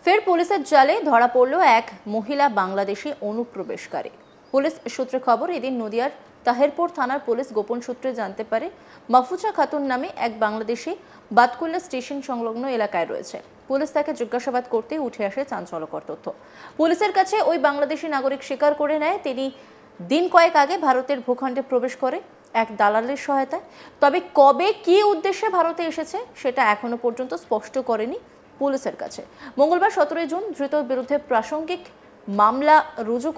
ফের পুলিশের জালে ধরা পড়ল এক মহিলা বাংলাদেশি অনুপ্রবেশকারী। পুলিশ সূত্রে খবর, এদিন নদিয়ার তাহেরপুর থানার পুলিশ গোপন সূত্রে জানতে পারে মাহফুজা খাতুন নামে এক বাংলাদেশি বাতকুল্লা স্টেশন সংলগ্ন এলাকায় রয়েছে। পুলিশ তাকে জিজ্ঞাসাবাদ করতে উঠে আসে চাঞ্চল্যকর তথ্য। পুলিশের কাছে ওই বাংলাদেশি নাগরিক স্বীকার করে নেয় তিনি দিন কয়েক আগে ভারতের ভূখণ্ডে প্রবেশ করে এক দালালের সহায়তায়। তবে কবে কি উদ্দেশ্যে ভারতে এসেছে সেটা এখনো পর্যন্ত স্পষ্ট করেনি পুলিশের কাছে। মঙ্গলবার 17 জুন ধৃতর বিরুদ্ধে প্রাসঙ্গিক মামলা রুজু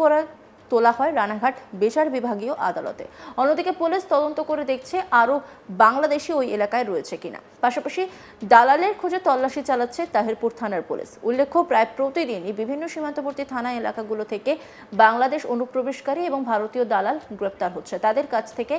তোলা হয় রানাঘাট বিচার বিভাগীয় আদালতে। অন্যদিকে পুলিশ তদন্ত করে দেখছে আরও বাংলাদেশি ওই এলাকায় রয়েছে কিনা। পাশাপাশি দালালের খোঁজে তল্লাশি চালাচ্ছে তাহেরপুর থানার পুলিশ। উল্লেখ্য, প্রায় প্রতিদিনই বিভিন্ন সীমান্তবর্তী থানা এলাকাগুলো থেকে বাংলাদেশ অনুপ্রবেশকারী এবং ভারতীয় দালাল গ্রেপ্তার হচ্ছে। তাদের কাছ থেকে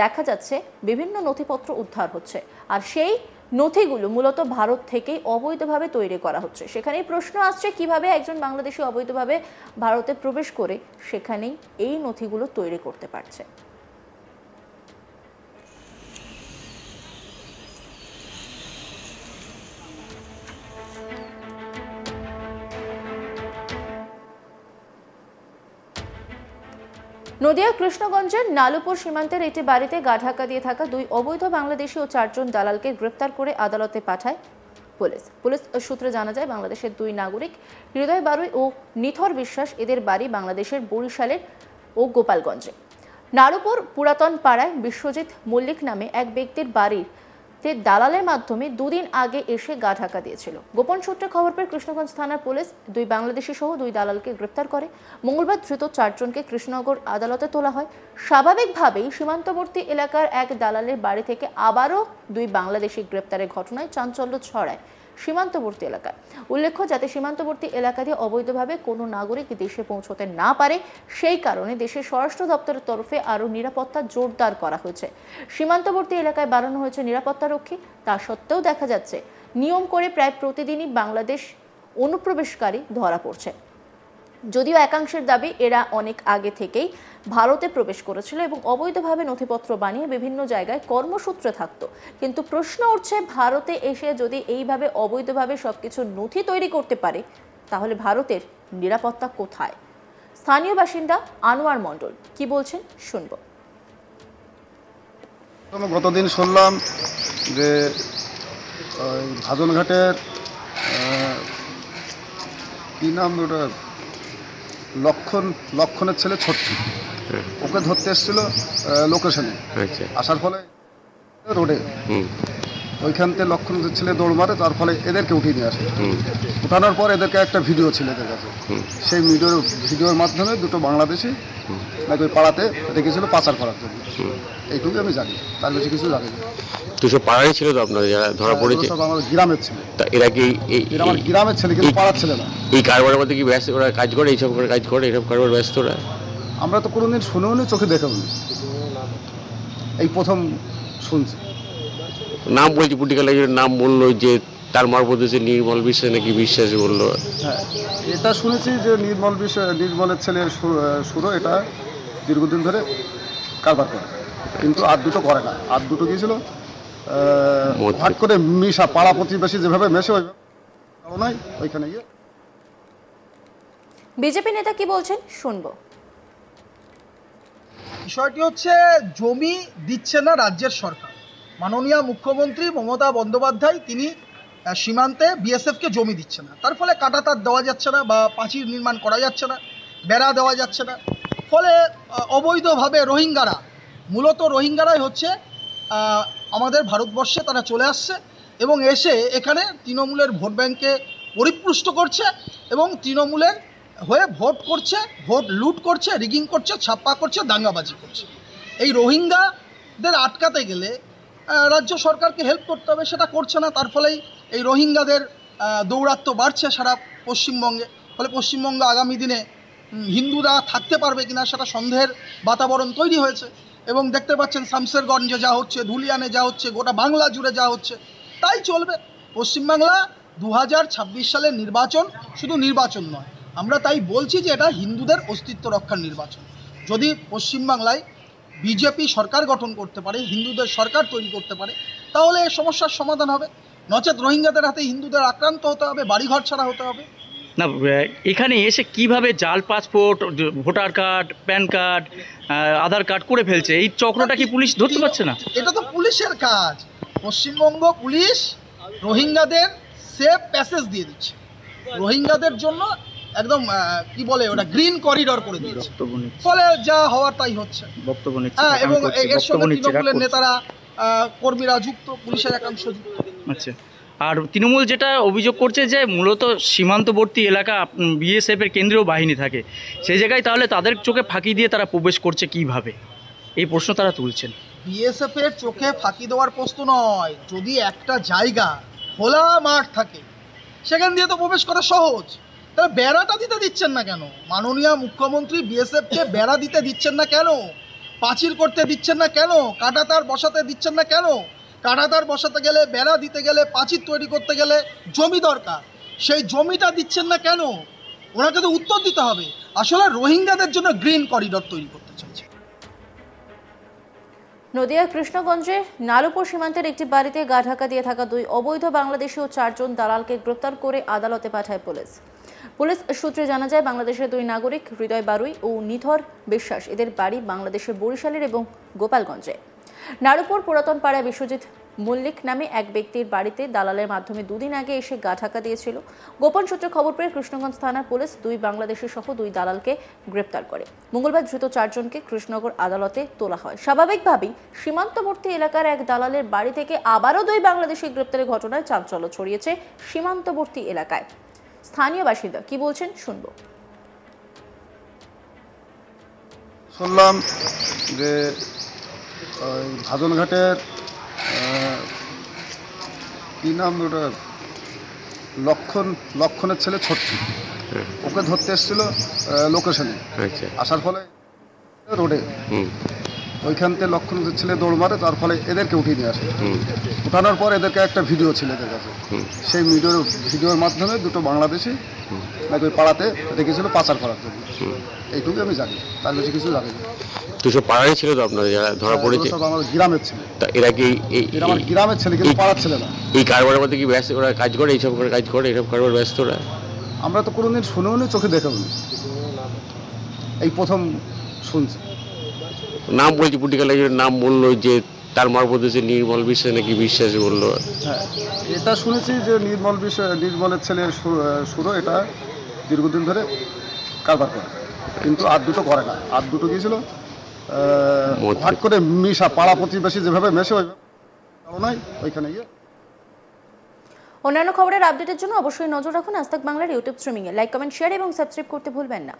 দেখা যাচ্ছে বিভিন্ন নথিপত্র উদ্ধার হচ্ছে, আর সেই নথিগুলো মূলত ভারত থেকেই অবৈধভাবে তৈরি করা হচ্ছে। সেখানেই প্রশ্ন আসছে, কিভাবে একজন বাংলাদেশি অবৈধভাবে ভারতে প্রবেশ করে সেখানেই এই নথিগুলো তৈরি করতে পারছে। নদিয়া কৃষ্ণগঞ্জের নালুপুর সীমান্তের একটি বাড়িতে গা ঢাকা দিয়ে থাকা দুই অবৈধ বাংলাদেশি ও 4 জন দালালকে গ্রেপ্তার করে আদালতে পাঠায় পুলিশ সূত্রে জানা যায়, বাংলাদেশের দুই নাগরিক হৃদয় বারুই ও নিথর বিশ্বাস, এদের বাড়ি বাংলাদেশের বরিশালের ও গোপালগঞ্জে। নালুপুর পুরাতন পাড়ায় বিশ্বজিৎ মল্লিক নামে এক ব্যক্তির বাড়ির দালালের মাধ্যমে দুদিন আগে এসে গা ঢাকা দিয়েছিল। গোপন সূত্রে খবর পেয়ে কৃষ্ণগঞ্জ থানার পুলিশ দুই বাংলাদেশি সহ দুই দালালকে গ্রেপ্তার করে। মঙ্গলবার ধৃত 4 জনকে কৃষ্ণনগর আদালতে তোলা হয়। স্বাভাবিকভাবেই সীমান্তবর্তী এলাকার এক দালালের বাড়ি থেকে আবারও দুই বাংলাদেশি গ্রেপ্তারের ঘটনায় চাঞ্চল্য ছড়ায় সীমান্তবর্তী এলাকায়। উল্লেখ্য, যাতে সীমান্তবর্তী এলাকা দিয়ে অবৈধভাবে কোনো নাগরিক দেশে পৌঁছতে না পারে, সেই কারণে দেশের স্বরাষ্ট্র দপ্তরের তরফে আরও নিরাপত্তা জোরদার করা হয়েছে। সীমান্তবর্তী এলাকায় বাড়ানো হয়েছে নিরাপত্তা রক্ষী। তা সত্ত্বেও দেখা যাচ্ছে নিয়ম করে প্রায় প্রতিদিনই বাংলাদেশ অনুপ্রবেশকারী ধরা পড়ছে। যদিও একাংশের দাবি এরা অনেক আগে থেকেই ভারতে প্রবেশ করেছিল এবং অবৈধভাবে নথিপত্র বানিয়ে বিভিন্ন জায়গায় কর্মসূত্রে থাকত। কিন্তু প্রশ্ন উঠছে, ভারতে এসে যদি এইভাবে অবৈধভাবে সবকিছু নথি তৈরি করতে পারে, তাহলে ভারতের নিরাপত্তা কোথায়? স্থানীয় বাসিন্দা আনোয়ার মণ্ডল কি বলছেন শুনব। গতদিন শুনলাম যে ভাজনঘাটের কি নাম ওটা, লক্ষণের ছেলে ছোট্ট, ওকে ধরতে এসেছিল লোকেশনে। আসার ফলে রোডে ওইখান থেকে লক্ষণের ছেলে দৌড় মারে, তার ফলে এদেরকে উঠিয়ে নিয়ে আসে। উঠানোর পর এদেরকে একটা ভিডিও ছিল এদের কাছে, সেই ভিডিওর মাধ্যমে দুটো বাংলাদেশি নাকি ওই পাড়াতে রেখেছিল পাচার করার জন্য। এইটুকু আমি জানি, তার বেশি কিছু জানি না। দুশো পাড়ারই ছিল তো আপনাদের যারা ধরা পড়েছে? সব আমার গ্রামের ছেলে। এরা কি আমার গ্রামের ছেলে, কিন্তু পাড়ার ছেলে না। এই কারবারের মধ্যে কি ব্যস্ত ওরা কাজ করে, এইসব করে কাজ করে, এইসব কারবার ব্যস্ত ওরা? আমরা তো কোনোদিন শুনেও নি, চোখে দেখেও নি, এই প্রথম শুনছি। নাম বলছি, পুটিকাল নাম বললো যে তার মারফত হচ্ছে নির্মল বিশ্বাস নাকি বিশ্বাস বললো। হ্যাঁ, এটা শুনেছি যে নির্মলের ছেলের সুরো এটা দীর্ঘদিন ধরে কারবার করে, কিন্তু আর দুটো করে না। আর দুটো গিয়েছিল হাট করে মিশা, পাড়া প্রতিবেশী যেভাবে মেশে ওইভাবে নয়, ওইখানে গিয়ে। বিজেপি নেতা কি বলছেন শুনবো। বিষয়টি হচ্ছে, জমি দিচ্ছে না রাজ্যের সরকার। মাননীয় মুখ্যমন্ত্রী মমতা বন্দ্যোপাধ্যায় তিনি সীমান্তে বিএসএফকে জমি দিচ্ছে না, তার ফলে কাঁটাতার দেওয়া যাচ্ছে না বা প্রাচীর নির্মাণ করা যাচ্ছে না, বেড়া দেওয়া যাচ্ছে না। ফলে অবৈধভাবে রোহিঙ্গারাই হচ্ছে আমাদের ভারতবর্ষে তারা চলে আসছে এবং এসে এখানে তৃণমূলের ভোট ব্যাংকে পরিপুষ্ট করছে এবং তৃণমূলের হয়ে ভোট করছে, ভোট লুট করছে, রিগিং করছে, ছাপ্পা করছে, দাঙ্গাবাজি করছে। এই রোহিঙ্গাদের আটকাতে গেলে রাজ্য সরকারকে হেল্প করতে হবে, সেটা করছে না। তার ফলেই এই রোহিঙ্গাদের দৌরাত্ম্য বাড়ছে সারা পশ্চিমবঙ্গে। ফলে পশ্চিমবঙ্গে আগামী দিনে হিন্দুরা থাকতে পারবে কিনা সেটা সন্দেহের বাতাবরণ তৈরি হয়েছে। এবং দেখতে পাচ্ছেন শামশেরগঞ্জে যা হচ্ছে, ধুলিয়ানে যা হচ্ছে, গোটা বাংলা জুড়ে যা হচ্ছে, তাই চলবে। পশ্চিমবাংলা 2026 সালের নির্বাচন শুধু নির্বাচন নয়, আমরা তাই বলছি যে এটা হিন্দুদের অস্তিত্ব রক্ষার নির্বাচন। যদি পশ্চিমবাংলায় বিজেপি সরকার গঠন করতে পারে, হিন্দুদের সরকার তৈরি করতে পারে, তাহলে এই সমস্যার সমাধান হবে। নচেত রোহিঙ্গাদের হাতে হিন্দুদের আক্রান্ত হতে হবে, বাড়িঘর ছাড়া হতে হবে। না এখানে এসে কিভাবে জাল passport, voter card, PAN card, Aadhaar card করে ফেলছে, এই চক্রটা কি পুলিশ ধরতে পারছে না? এটা তো পুলিশের কাজ। পশ্চিমবঙ্গ পুলিশ রোহিঙ্গাদের সেফ প্যাসেজ দিয়ে দিচ্ছে, রোহিঙ্গাদের জন্য একদম কি বলে ওটা গ্রিন করিডর করে দিচ্ছে, ফলে যা হওয়ার তাই হচ্ছে। হ্যাঁ, এবং এর সঙ্গে তৃণমূলের নেতারা, কর্মীরা যুক্ত, পুলিশের একাংশ যুক্ত। আচ্ছা, আর তৃণমূল যেটা অভিযোগ করছে যে মূলত সীমান্তবর্তী এলাকা বিএসএফ এর কেন্দ্রীয় বাহিনী থাকে, সেই জায়গায় তাহলে তাদের চোখে ফাঁকি দিয়ে তারা প্রবেশ করছে কিভাবে, এই প্রশ্ন তারা তুলছেন। বিএসএফ এর চোখে ফাঁকি দেওয়ার প্রশ্ন নয়, যদি একটা জায়গা খোলা মাঠ থাকে সেখান দিয়ে তো প্রবেশ করা সহজ, তাহলে বেড়াটা দিতে দিচ্ছেন না কেন? মাননীয় মুখ্যমন্ত্রী বিএসএফকে বেড়া দিতে দিচ্ছেন না কেন? পাঁচিল করতে দিচ্ছেন না কেন? কাঁটাতার বসাতে দিচ্ছেন না কেন? কাঁটাতার বসাতে গেলে, বেড়া দিতে গেলে, পাঁচিল তৈরি করতে গেলে জমি দরকার, সেই জমিটা দিচ্ছেন না কেন? ওনাকে তো উত্তর দিতে হবে। আসলে রোহিঙ্গাদের জন্য গ্রিন করিডর তৈরি করতে চাইছে। নদিয়ার কৃষ্ণগঞ্জে নালুপুর সীমান্তের একটি বাড়িতে গা ঢাকা দিয়ে থাকা 2 অবৈধ বাংলাদেশি ও 4 জন দালালকে গ্রেপ্তার করে আদালতে পাঠায় পুলিশ। পুলিশ সূত্রে জানা যায়, বাংলাদেশের 2 নাগরিক হৃদয় বারুই ও নিথর বিশ্বাস, এদের বাড়ি বাংলাদেশের বরিশালের এবং গোপালগঞ্জে। নালুপুর পুরাতন পাড়া বিশ্বজিৎ মল্লিক নামে এক ব্যক্তির বাড়িতে দালালের মাধ্যমে 2 দিন আগে এসে গা ঢাকা দিয়েছিল। গোপন সূত্রে খবর পেয়ে কৃষ্ণগঞ্জ থানার পুলিশ 2 বাংলাদেশি সহ 2 দালালকে গ্রেপ্তার করে। মঙ্গলবার ধৃত 4 জনকে কৃষ্ণনগর আদালতে তোলা হয়। স্বাভাবিকভাবেই সীমান্তবর্তী এলাকার এক দালালের বাড়ি থেকে আবারও 2 বাংলাদেশি গ্রেপ্তারের ঘটনায় চাঞ্চল্য ছড়িয়েছে সীমান্তবর্তী এলাকায়। স্থানীয় বাসিন্দা কি বলছেন শুনবো। শুনলাম যে ভাজনঘাটের কি নাম ওটা, লক্ষণের ছেলে ছোট্ট, ওকে ধরতে এসেছিল লোকেশনে। আসার ফলে রোডে ওইখান থেকে লক্ষণের ছেলে দৌড় মারে, তার ফলে এদেরকে উঠিয়ে নিয়ে আসে। উঠানোর পর এদেরকে একটা ভিডিও ছিল এদের কাছে, সেই ভিডিওর মাধ্যমে 2 বাংলাদেশি নাকি ওই পাড়াতে রেখেছিল পাচার করার জন্য। এইটুকু আমি জানি, তার বেশি কিছু জানি না। 200 পাড়ারই ছিল তো আপনাদের যারা ধরা পড়েছে? আমার গ্রামের ছেলে। তা এরা কি আমার গ্রামের ছেলে, কিন্তু পাড়ার ছেলে না। এই কারবারের মধ্যে কি ব্যস্ত ওরা কাজ করে, এইসব করে কাজ করে, এইসব কারবার ব্যস্ত ওরা? আমরা তো কোনোদিন শুনেও নি, চোখে দেখেও নি, এই প্রথম শুনছি। নাম বলছি, পুটিকালার নাম বললো যে তার মারফত হচ্ছে নির্মল বিশ্বাস নাকি বিশ্বাস বললো। হ্যাঁ, এটা শুনেছি যে নির্মলের ছেলে সুরো এটা দীর্ঘদিন ধরে কারবার করে, কিন্তু আর 2 করে না। আর 2 গিয়েছিল হট করে মিশা, পাড়া প্রতিবেশী যেভাবে মেশে ওইভাবে নয়, ওইখানে গিয়ে। অন্যান্য খবরের আপডেটের জন্য অবশ্যই নজর রাখুন আজ তাক বাংলার ইউটিউব স্ট্রিমিংয়ে। লাইক, কমেন্ট, শেয়ার এবং সাবস্ক্রাইব করতে ভুলবেন না।